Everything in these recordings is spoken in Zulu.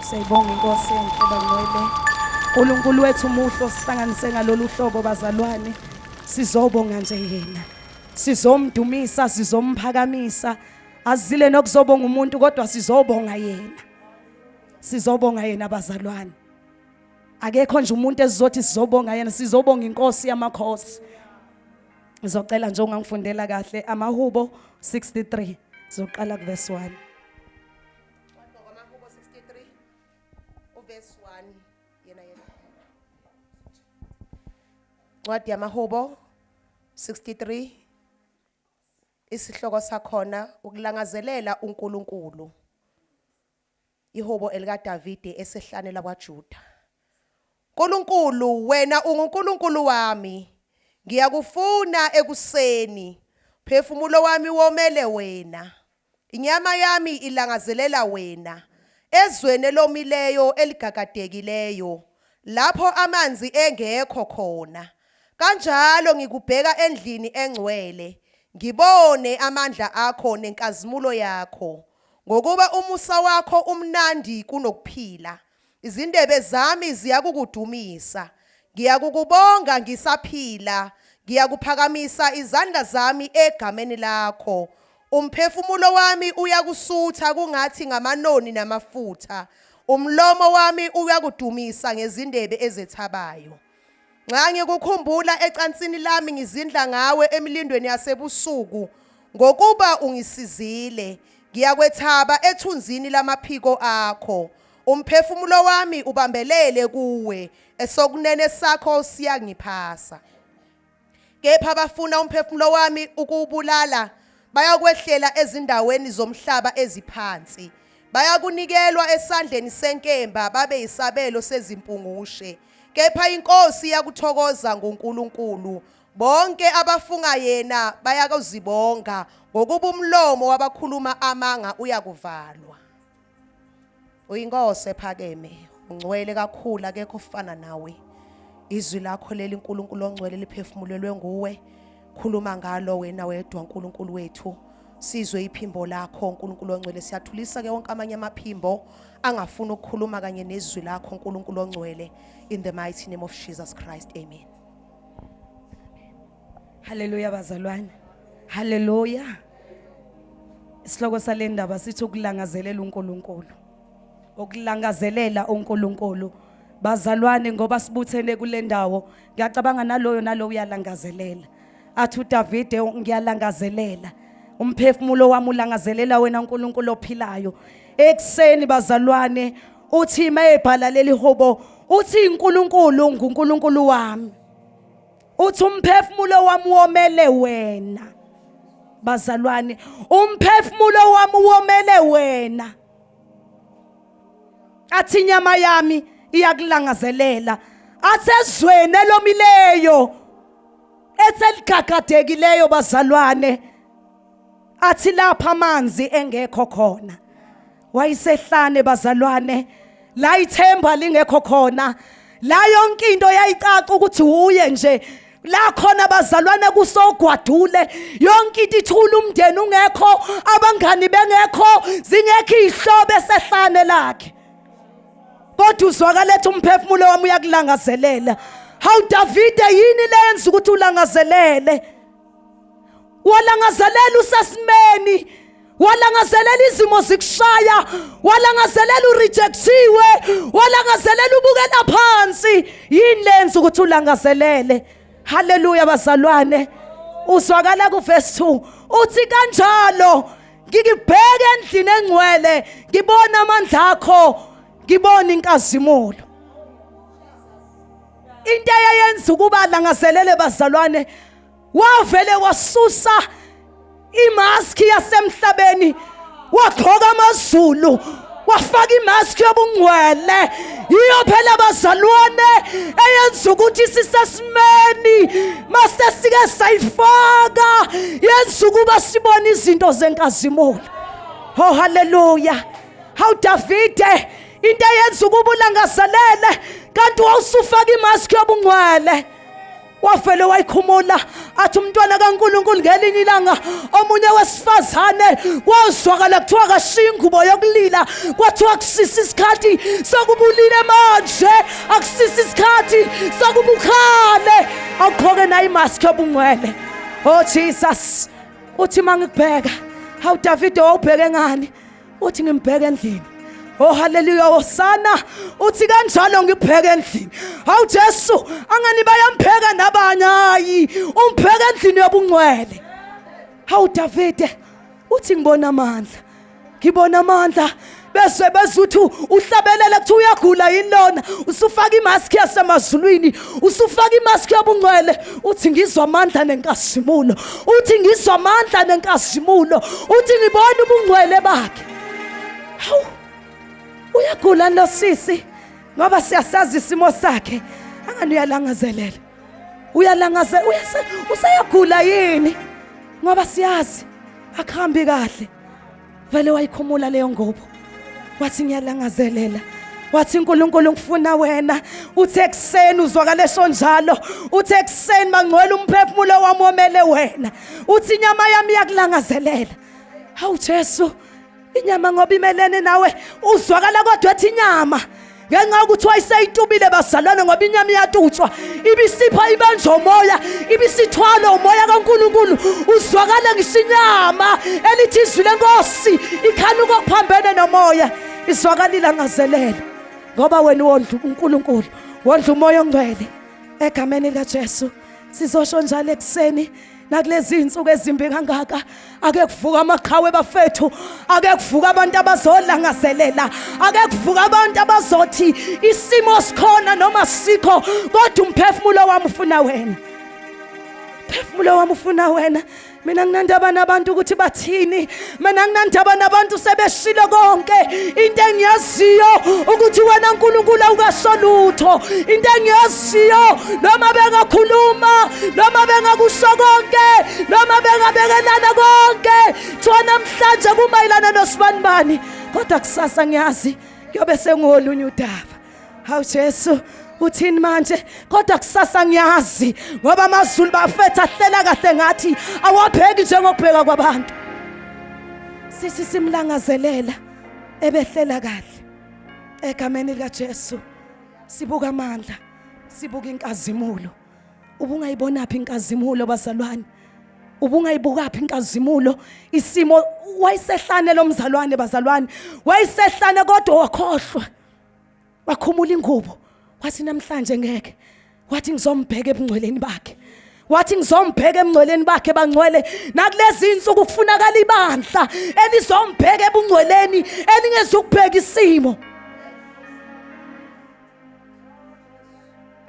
Siyayibonga inkosi enhle bangcwele. uNkulunkulu wethu umuhlo sihlanganise ngalolu hlobo bazalwane. Sizobonga nje yena. Sizomdumisa, sizomphakamisa. Azile nokuzobonga umuntu kodwa sizobonga yena. Sizobonga yena bazalwane. Akekho nje umuntu esizothi sizobonga yena, sizobonga inkosi yamakhosi. Ngizocela nje ungangifundela kahle amaHubo 63 sizoqala ku verse 1. AmaHubo 63 uverse 1 yena. Ncwadi yamaHubo 63 isihloko sakhona ukulangazelela uNkulunkulu. Ihubo elikaDavide esehlanela kwaJuda. Nkulunkulu, wena unguNkulunkulu wami. Ngiyakufuna ekuseni. Phefumulo wami womele wena. Inyama yami ilangazelela wena. Ezweni elomileyo eligagadekileyo, lapho amanzi engekho khona. Kanjalo ngikubheka endlini engcwele, ngibone amandla akho nenkazimulo yakho. Ngokuba umusa wakho umnandi kunokuphila. Izindebe zami ziyakukudumisa. Ngiyakukubonga ngisaphila. Ngiyakuphakamisa izandla zami egameni lakho. Umphefumulo wami uyakusutha kungathi ngamanoni namafutha. Umlomo wami uyakudumisa ngezindebe ezethabayo. Nxa ngikukhumbula ecansini lami ngizindla ngawe emilindweni yasebusuku, ngokuba ungisizile. Ngiyakwethaba ethunzini lamaphiko akho. Umphefumulo wami ubambelele kuwe, esokunene sakho siyangiphasa. Kepha bafuna umphefumulo wami ukubulala, bayakwehlela ezindaweni zomhlaba eziphansi. Bayakunikelwa esandleni senkemba babe isabelo sezimpungushe. Kepha inkosi yakuthokoza ngoNkulunkulu. Bonke abafunga yena bayakuzibonga, ngokuba umlomo wabakhuluma amanga uyakuvalwa. Uyinkosi ephakeme, ungcwele kakhulu, akekho ofana nawe. Izwi lakho leli uNkulunkulu ongcwele liphefumulelwe nguwe. Khuluma ngalo wena wedwa uNkulunkulu wethu. Sizwe iphimbo lakho uNkulunkulu ongcwele. Siyathulisa ke wonke amanye amaphimbo angafuni ukukhuluma kanye nezwi lakho uNkulunkulu ongcwele. In the mighty name of Jesus Christ, amen. Hallelujah bazalwane. Hallelujah. Isihloko sale ndaba sithi ukulangazelela uNkulunkulu. Ukulangazelela uNkulunkulu. Bazalwane ngoba sibuthene kule ndawo, ngiyacabanga nalo uyalangazelela. Athi uDavide ngiyalangazelela. Umphefumulo wami ulangazelela wena uNkulunkulu ophilayo. Ekseni bazalwane, uthi mayebhala leli hubo, uthi uNkulunkulu nguNkulunkulu wami. Uthi umphefumulo wami womele wena. Bazalwane, umphefumulo wami womele wena. Athi inyama yami iyakulangazelela. Athi ezweni elomileyo eseligagadekileyo bazalwane, athi lapha amanzi engekho khona. Wayisehlane bazalwane, la ithemba lingekho khona, la yonke into yayicaca ukuthi uye nje. La khona bazalwane kusogwadule, yonke into ithula, umndeni ungekho, abangani bengekho, zingekho ihlobo esehlane lakhe. Kodwa uzwakalethe umphefumulo wami uyakulangazelela. Hawu Davide, yini lenza ukuthi ulangazelele? Walangazelela usesimeni, walangazelela izimo zikushaya, walangazelela urejectiwe, walangazelela ubukela phansi. Yini lenza ukuthi ulangazelele? Hallelujah bazalwane. Uzwakala ku verse 2 uthi kanjalo ngikubheka endlini engcwele, ngibona amandla akho, ngibona inkazimulo. Into eyenza ukuba langazelele bazalwane, wavele wasusa imaski yasemhlabeni, wagqoka amazulu, wafaka imaski yobungcwele. Iyo phela bazalwane eyenza ukuthi sisesimeni mase sike sayifaka, yenza ukuba sibone izinto zenkazimulo. Oh hallelujah. How Davide, into eyenza ukuba ulangazelele kanti wawusufaka imaski yobungcwele. wavele wayikhumula athi umntwana kaNkulunkulu ngelinye ilanga omunye wesifazane kwazwakala kuthiwa kashiya ingubo yokulila kwathiwa kusisa isikhathi sokubulile manje akusisa isikhathi sokubukhale awugqoke nayo imask yobungcwele. Oh Jesus, uthi mangikubheka hawu Davide wawubheke ngani? Uthi ngimbheke endlini. Oh haleluya hosana, uthi kanjalo ngibheke endlini. Hawu Jesu, angani bayampheka nabanye hayi, umbheke endlini yobungcwele. Hawu Davide, uthi ngibona amandla. Ngibona amandla bese bezuthi uhlabelele kuthi uyagula yini lona, usufaka imask yasemazulwini, usufaka imask yobungcwele. Uthi ngizwa amandla nenkazimulo, uthi ngizwa amandla nenkazimulo, uthi ngibona ubungcwele bakhe. Hawu uyagula lo sisi ngoba siyasazi isimo sakhe. Angani uyalangazelela, uyalangazela, usayagula yini ngoba siyazi akuhambi kahle. Vele wayikhumula leyo ngubo wathi ngiyalangazelela, wathi uNkulunkulu ngifuna wena. Uthe ekseni uzwakalesho njalo, uthe ekseni mangcwele umphefumulo wami omele wena, uthi inyama yami iyakulangazelela. Hawu Jesu, inyama ngoba imelene nawe uzwakala kodwa ethi inyama ngenxa ukuthi wayiseyitubile bazalwane ngoba inyama iyatutshwa ibisipha ibanjwa umoya ibisithwala umoya kaNkulunkulu. Uzwakala ngisho inyama elithi izwi leNkosi ikhanuka okuphambene nomoya izwakala ilangazelela ngoba wena wondla uNkulunkulu, wondla umoya ongcwele. Egameni likaJesu sizosho njalo ekseni nakulezi insuku ezimbi kangaka, ake kuvuka amaqhawe bafethu, ake kuvuka abantu abazolangazelela, ake kuvuka abantu abazothi isimo sikhona noma sikho kodwa umphefumulo wami ufuna wena, umphefumulo wami ufuna wena. Mina nginandaba nabantu ukuthi bathini, mina nginandaba nabantu sebeshilo konke. Into engiyaziyo ukuthi wena uNkulunkulu awukasolutho, into engiyaziyo noma bengakhuluma noma bengakusho konke noma bengabekelana konke kuthiwa namhlanje kumayelana nosibanibani, kodwa kusasa ngiyazi kuyobe sengolunye udaba. Hawu Jesu, uthini manje? Kodwa kusasa ngiyazi ngoba amazulu bafethu ahlela kahle ngathi awabheki njengokubheka kwabantu. Sisi simlangazelela ebehlela kahle. Egameni likaJesu sibuka amandla, sibuka inkazimulo. Ubungayibonaphi inkazimulo bazalwane? Ubungayibukaphi inkazimulo? Isimo wayisehlane lo mzalwane bazalwane, wayisehlane kodwa wakhohlwa, wakhumula ingubo. Wathi namhlanje ngeke, wathi ngizombheka ebungcweleni bakhe, wathi ngizombheka ebungcweleni bakhe bangcwele. Nakulezi insuku kufunakala ibandla elizombheka ebungcweleni elingezukubheka isimo.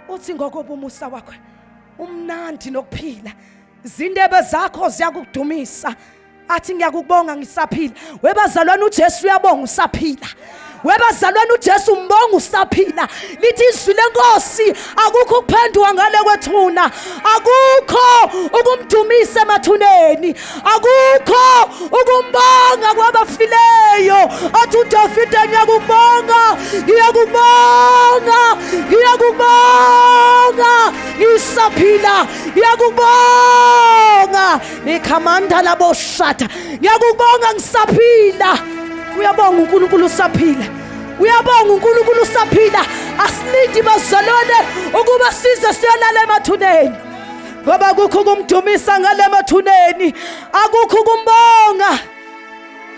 Uthi ngokuba umusa wakho umnandi nokuphila, izindebe zakho ziyakudumisa. Athi ngiyakubonga ngisaphila. Webazalwane uJesu uyabonga usaphila. Webazalwane uJesu umbonga usaphila. Lithi izwi leNkosi akukho ukuphendwa ngale kwethuna, akukho ukumdumisa emathuneni, akukho ukumbonga kwabafileyo. Athi uDavide ngiyakubonga, ngiyakubonga, ngiyakubonga isaphila, ngiyakubonga nikhamanda laboshata, ngiyakubonga ngisaphila. Uyabonga uNkulunkulu usaphila, uyabonga uNkulunkulu usaphila. Asilindi bazalwane ukuba size siyolala emathuneni ngoba akukho ukumdumisa ngale emathuneni, akukho ukumbonga.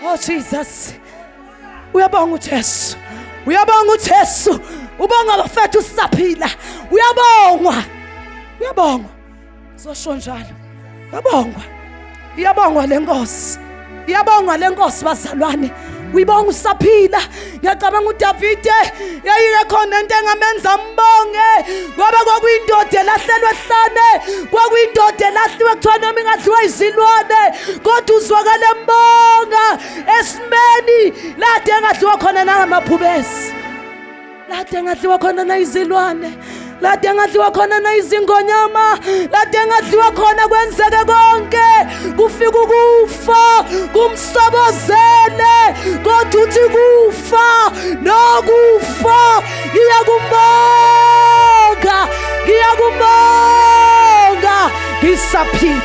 Oh Jesus, uyabonga uJesu, uyabonga uJesu, ubonga bafethu usaphila. Uyabongwa, uyabongwa, zosho njalo. Uyabongwa, iyabongwa leNkosi, iyabongwa leNkosi bazalwane. Uyibonga usaphila. Ngiyacabanga uDavide yayingekhona into engamenza mbonge ngoba kwakuyindoda elahlelwe ehlane, kwakuyindoda elahliwe kuthiwa noma ingadliwa izilwane kodwa uzwakale mbonga esimeni lade engadliwa khona nangamaphubesi, lade engadliwa khona nayizilwane, lade engadliwa khona nayizingonyama, lade engadliwa khona kwenzeke konke, kufika ukufa kumsobozele kodwa uthi kufa nokufa ngiyakubonga, ngiyakubonga. usaphila.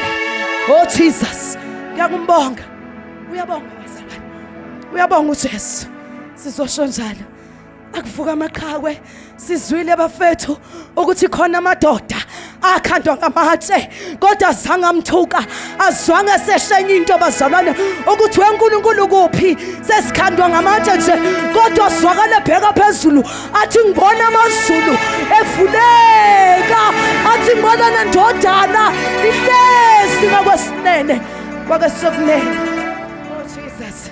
Oh Jesus, ngiyakubonga. Uyabonga bazalwane, uyabonga uJesu. Sizosho njalo, akuvuka amaqhawe, sizwile bafethu ukuthi khona amadoda akhandwa ngamatshe kodwa azange amthuka, azange seshenye into bazalwane ukuthi weNkulunkulu kuphi, sesikhandwa ngamatshe nje kodwa zwakala ebheka phezulu athi ngibona amazulu evuleka, athi ngibona nendodana ihlezi ngakwesinene kwakesokunene. Oh Jesus,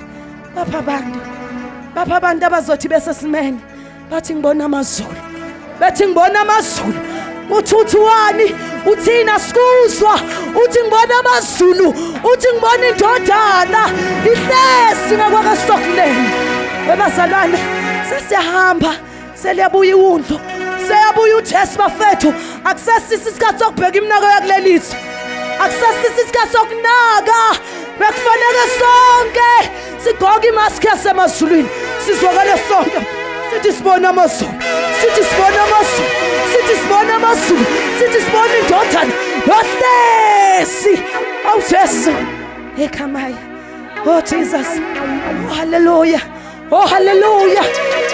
bapha abantu abazothi besesimene bathi ngibona amazulu, bethi ngibona amazulu. Uthuthuwani uthina sikuzwa, uthi ngibona amazulu, uthi ngibona indodana ihlezi ngakwesokunene. Webazalwane, sesiyahamba, seliyabuya iwundlu, seyabuya uJesu bafethu. Akusesisi isikhathi sokubheka iminako yakulelizwe, akusesisi isikhathi sokunaka. Bekufanele sonke sigqoke imaski yasemazulwini, sizwakale sonke sithi sibona amazulu, sithi sibona amazulu, sithi sibona amazulu, sithi sibona indodana yohlezi. Oh Jesu ekhaya. Oh Jesus, oh hallelujah, oh hallelujah.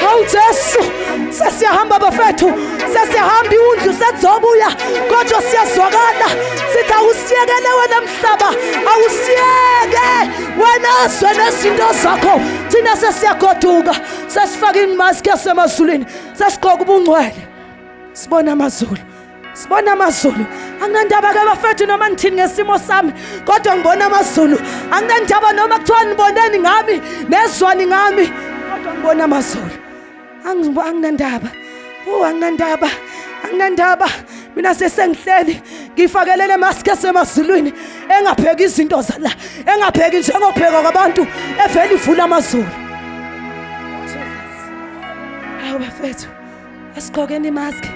Oh Jesu, sesiyahamba bafethu, sesiyahamba iwundlu sethobuya kodwa siyazwakala sithi awusiyekele wena mhlaba, awusiyeke wena zwe nezinto zakho. Thina sesiyagoduka, sesifaka imaski yasemazulwini, sesigqoka ubungcwele, sibona amazulu, sibona amazulu. Anginandaba ke bafethu noma ngithini ngesimo sami kodwa ngibona amazulu. Anginandaba noma kuthiwa niboneni ngami nezwani ngami kodwa ngibona amazulu. Anginandaba, anginandaba, anginandaba. Mina sesengihleli ngifakelele maski yasemazulwini engapheki izinto zala, engapheki njengopheka kwabantu evela ivula amazulu. Hawu bafethu, asigqokeni imaski,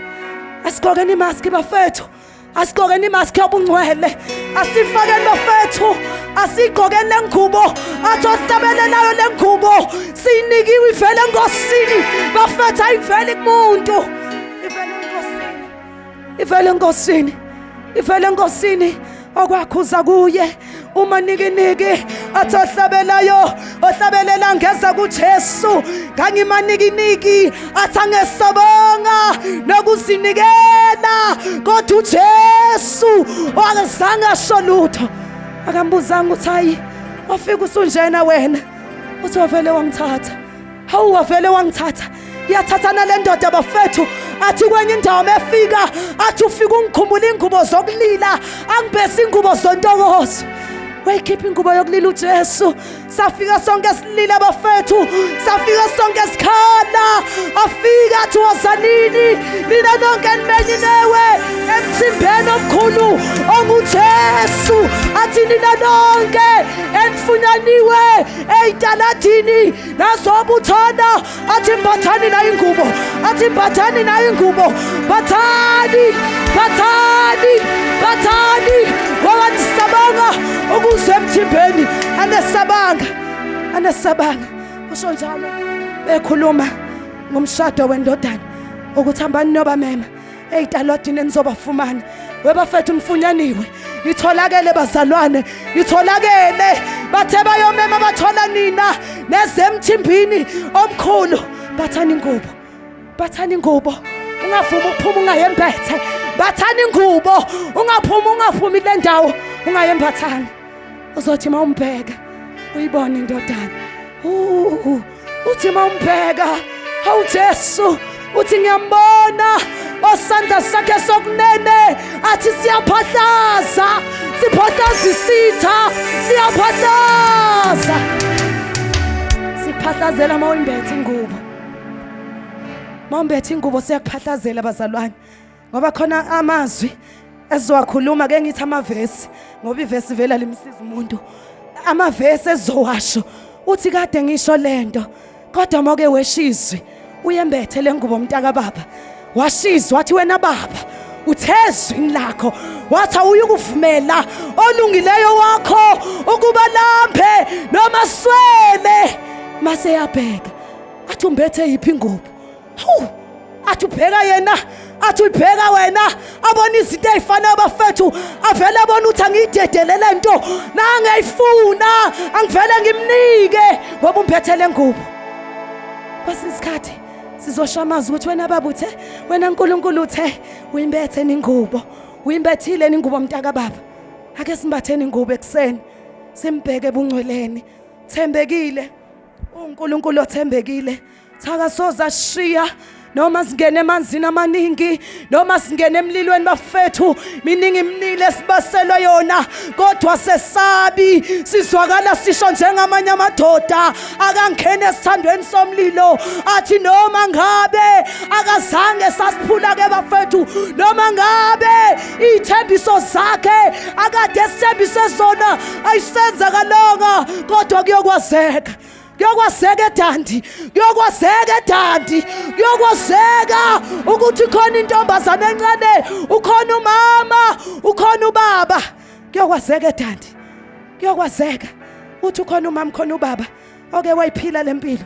asigqokeni imaski bafethu, asigqokeni imaski yobungcwele, asifakeni bafethu, asigqokeni lengubo athi osihlabelelayo lengubo siyinikiwe ivele enkosini bafethu, ayiveli kumuntu, ivele enkosini, ivele enkosini okwakhuza kuye. Uma niki athi ohlabelayo ohlabelela ngeza kuJesu, ngangimaniki athi angesabonga nokuzinikela kodwa uJesu akazange asho lutho, akambuzanga ukuthi hayi wafika usunjena wena, uthi wavele wangithatha. Hawu wavele wangithatha, yathathana le ndoda bafethu. Athi kwenye indawo mefika athi ufika ungikhumbula ingubo zokulila, angibese ingubo zontokozo. Wayikhipha ingubo yokulila uJesu, safika sonke silila bafethu, safika sonke sikhala. Afika athi wozanini nina nonke nimenyinewe emthimbeni omkhulu onguJesu, athi nina nonke enifunyaniwe ey'taladini nazobuthona, athi mbathani nayo ingubo, athi mbathani nayo ingubo, bathani, bathani, bathani. Wawanisabanga ukuze emthimbeni anesabanga. Usho njalo bekhuluma ngomshado wendodana ukuthi hambani nobamema ey'taladini enizobafumana. Webafethu nifunyaniwe, nitholakele bazalwane, nitholakele. Bathe bayomema bathola nina nezemthimbini omkhulu. Bathani ingubo, bathani ingubo, ungavumi ukuphuma ungayembethe. Bathani ingubo, ungaphumi kule ndawo ungayembathani. Uzothi mawumbheka uyibone indodana, uthi mawumbheka, hawu Jesu, uthi ngiyambona osandla sakhe sokunene, athi siyaphahlaza, siphahlaza isitha, siyaphahlaza. Siphahlazela mawumbethe ingubo, mawumbethe ingubo siyakuphahlazela bazalwane. Ngoba khona amazwi ezowakhuluma ke ngithi amavesi, ngoba ivesi vela limsiza umuntu. Amavesi ezowasho uthi kade ngisho lento kodwa moke weshizwe uyembethe lengubo mntaka baba, washizwa wathi wena baba uthezwini lakho wathi awuyukuvumela olungileyo wakho ukuba lambe noma swele. Mase yabheka athi umbethe yiphi ingubo, hawu athi ubheka yena athi uyibheka wena abona izinto ezifanayo bafethu avele abona ukuthi angiyidedele lento nangayifuna angivele ngimnike ngoba umphethele ngubo kwasisikhathi sizoshamaza ukuthi wena babuthe wena uNkulunkulu uthe uyimbethe ningubo uyimbethile ningubo mntaka baba ake simbatheni ingubo ekseni simbheke ebungcweleni thembekile uNkulunkulu othembekile thakasoza sishiya noma singene emanzini amaningi noma singene emlilweni bafethu miningi imnile sibaselwe yona kodwa sesabi sizwakala sisho njengamanye amadoda akangena esithandweni somlilo athi noma ngabe akazange sasiphula ke bafethu noma ngabe ithembiso zakhe akade sithembise zona ayisenza kalonga kodwa kuyokwazeka kuyokwazeka eDandi kuyokwazeka eDandi kuyokwazeka ukuthi khona intombazana encane ukhona umama ukhona ubaba kuyokwazeka eDandi kuyokwazeka uthi ukhona umama khona ubaba oke wayiphila lempilo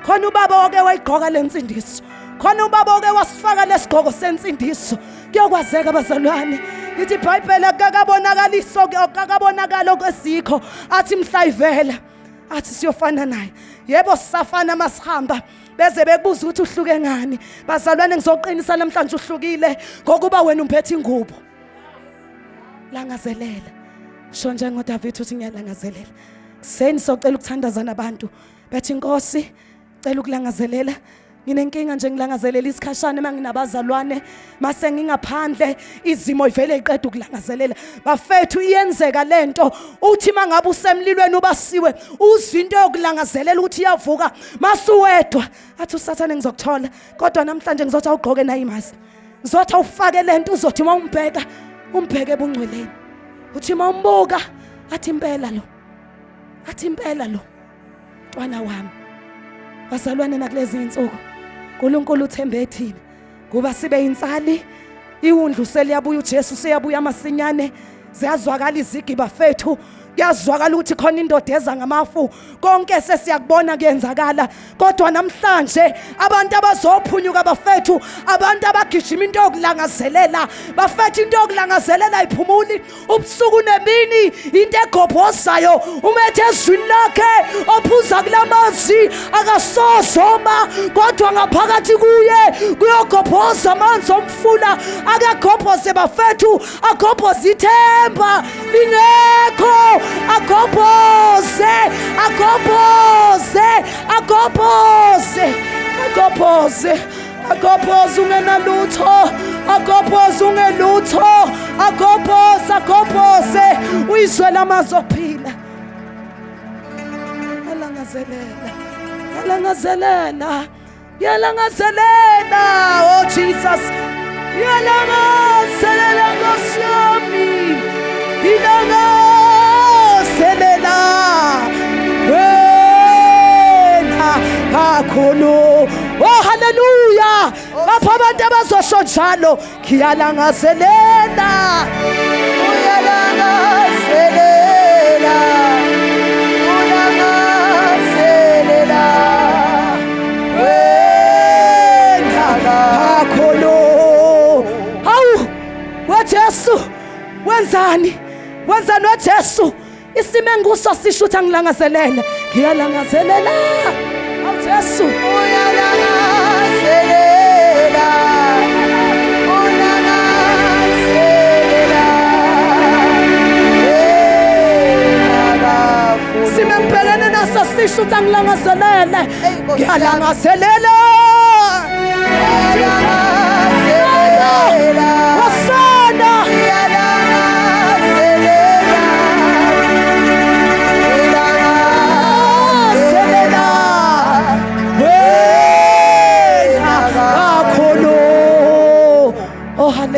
khona ubaba oke wayigqoka lensindiso khona ubaba oke wasifaka lesigqoko sensindiso kuyokwazeka abazalwane ithi iBhayibheli akakabonakaliso akakabonakala okwesikho athi mhla ivela athi siyofana naye yebo sisafana masihamba beze bekubuza ukuthi uhluke ngani bazalwane ngizoqinisa namhlanje uhlukile ngokuba wena umphethe ingubo langazelela sho njengoDavid uthi ngiyalangazelela kuseni socela ukuthandaza nabantu bethi Nkosi cela ukulangazelela nginenkinga nje ngilangazelela isikhashana manginabazalwane mase ngingaphandle izimo ivele iqeda ukulangazelela bafethu iyenzeka lento uthi mangabe usemlilweni ubasiwe uzinto yokulangazelela ukuthi iyavuka masuwedwa athi uSathane ngizokuthola kodwa namhlanje ngizothi awugqoke nayi mask ngizothi awufake lento uzothi mawumbheka umbheke ebungcweleni uthi mawumbuka athi impela lo ntwana wami bazalwane nakulezi insuku uNkulunkulu uthembe ethini kuba sibe insali iwundlu seliyabuya uJesu seyabuya amasinyane ziyazwakala izigi bafethu kuyazwakala ukuthi khona indoda eza ngamafu konke sesiyakubona kuyenzakala kodwa namhlanje abantu abazophunyuka bafethu abantu abagijima into yokulangazelela bafethu into yokulangazelela iphumuli ubusuku nemini into egobhozayo umethe ezwini lakhe ophuza kulamanzi akasozoma kodwa ngaphakathi kuye kuyogobhoza amanzi omfula akagobhoze bafethu agobhoze ithemba lingekho agobhoze ungenalutho agobhoze ungelutho agobhoze uyizwe lamazwi ophila yalangazelela oh Jesus yalangazelela Nkosi yami ilangazelela wena kakhulu oh haleluya lapha abantu abazosho njalo ngiyalangazelela uyalangazelela wena kakhulu hawu waJesu wenzani waJesu isime nguso sisho ukuthi angilangazelele ngiyalangazelela awuJesu uyalangazelela sime ngibhekene naso sisho ukuthi angilangazelele ngiyalangazelela wasana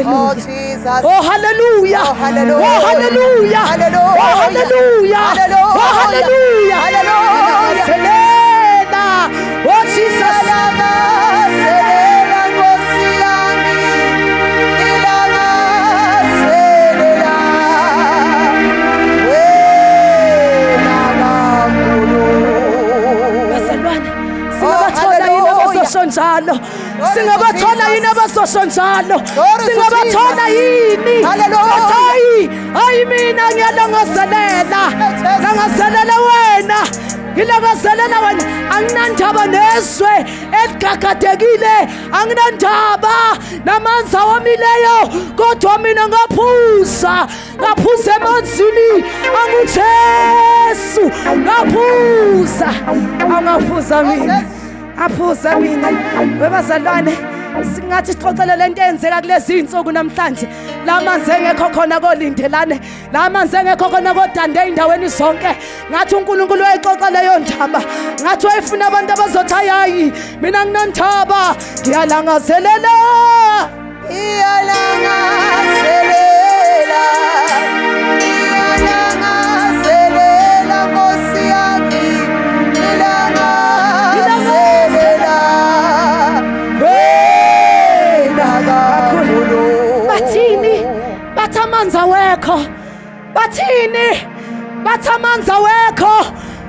Oh Jesus. Oh hallelujah. Oh hallelujah. Oh hallelujah. Hallelujah. Oh hallelujah. Hallelujah. Oh hallelujah. Hallelujah. Selena. Oh Jesus. Selena Nkosi yami. Ilangazelela. Wena kakhulu. Bazalwane, singabathola yini abazosho njalo singabathola yini abazosho njalo to singabathola yini Hallelujah. hayi mina ngiyalangazelela Yes. langazelela wena ngilangazelela wena anginandaba nezwe eligagadekile anginandaba namanzi awomileyo kodwa mina ngaphuza emanzini anguJesu ngaphuza angaphuza mina aphuza mina webazalwane singathi sixoxele lento eyenzeka kulezi insuku namhlanje la manzi engekho khona kolindelane la manzi engekho khona kodande endaweni zonke ngathi uNkulunkulu wayixoxa leyo ndaba ngathi wayifuna abantu abazothi hayi mina nginandaba ngiyalangazelela Nkosi yami ilangazelela wena kakhulu. bathini bathi amanzi awekho bathini bathi amanzi awekho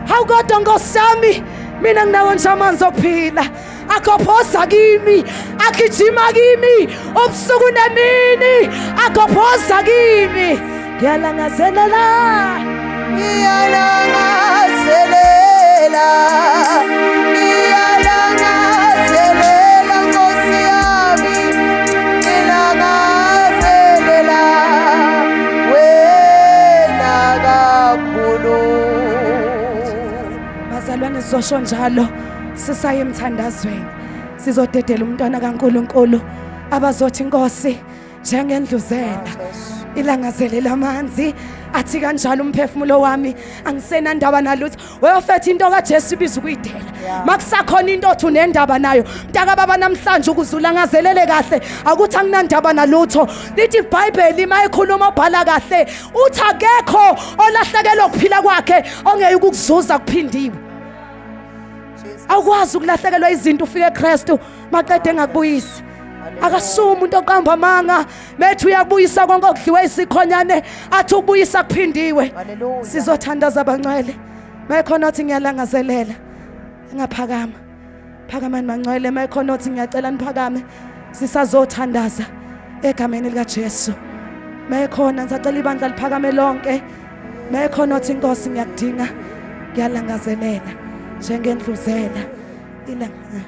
hawu kodwa Nkosi yami mina nginawo nje amanzi okuphila agophoza kimi agijima kimi ubusuku nemini agophoza kimi ngiyalangazelela Ngiyalangazelela Nkosi yami ngilangazelela wena kakhulu. bazalwane sizosho njalo sisaye emthandazweni sizodedela umntwana kaNkuluNkulu abazothi Nkosi njengendluzela ilangazelela amanzi athi kanjalo umphefumulo wami angisenandaba nalutho weyofetha into kaJesu ibiza ukuyidela makusakhona into othi unendaba nayo mntaka baba namhlanje ukuzulangazelele kahle akuthi anginandaba nalutho lithi iBhayibheli mayikhuluma obhala kahle uthi akekho olahlekelwa ukuphila kwakhe ongeke ukukuzuza kuphindiwe awukwazi ukulahlekelwa izinto ufike eKristu maqede engakubuyisi akasuma umuntu oqamba amanga methi uyabuyisa konke okudliwe isikhonyane athi ubuyisa kuphindiwe Hallelujah. sizothandaza abangcwele mayikhona othi ngiyalangazelela engaphakama phakamani mangcwele mayikhona othi ngiyacela niphakame sisazothandaza egameni likaJesu mayikhona ngisacela ibandla liphakame lonke mayikhona othi Nkosi ngiyakudinga ngiyalangazelela njengendluzela ilanga